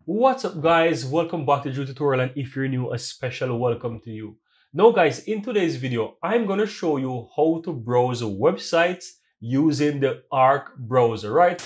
What's up guys, welcome back to Drew Tutorial, and if you're new, a special welcome to you. Now guys, in today's video I'm going to show you how to browse websites using the Arc browser, right?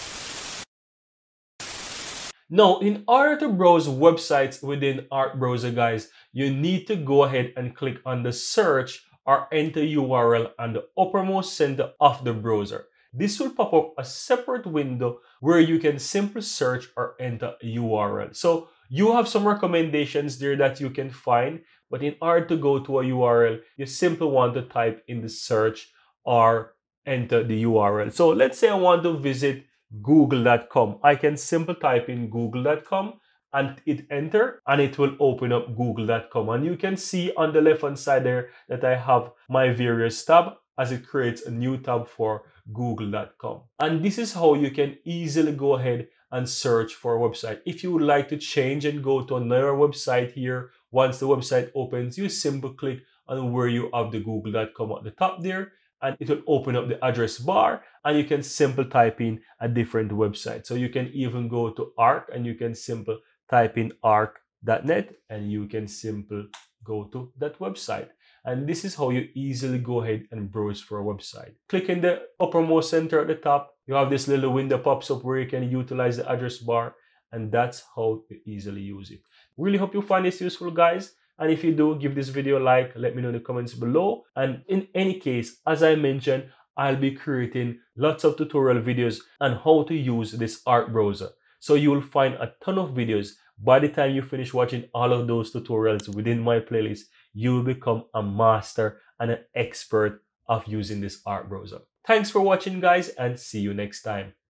Now, in order to browse websites within Arc browser guys, you need to go ahead and click on the search or enter URL on the uppermost center of the browser. This will pop up a separate window where you can simply search or enter a URL. So you have some recommendations there that you can find, but in order to go to a URL, you simply want to type in the search or enter the URL. So let's say I want to visit google.com. I can simply type in google.com and hit enter, and it will open up google.com. And you can see on the left hand side there that I have my various tab as it creates a new tab for google.com. And this is how you can easily go ahead and search for a website. If you would like to change and go to another website here, once the website opens, you simply click on where you have the google.com at the top there, and it will open up the address bar, and you can simply type in a different website. So you can even go to Arc and you can simply type in arc.net and you can simply go to that website. And this is how you easily go ahead and browse for a website. Click in the uppermost center at the top. You have this little window pops up where you can utilize the address bar, and that's how you easily use it. Really hope you find this useful guys. And if you do, give this video a like, let me know in the comments below. And in any case, as I mentioned, I'll be creating lots of tutorial videos on how to use this Arc browser. So you will find a ton of videos. By the time you finish watching all of those tutorials within my playlist, you will become a master and an expert of using this Arc browser. Thanks for watching guys, and see you next time.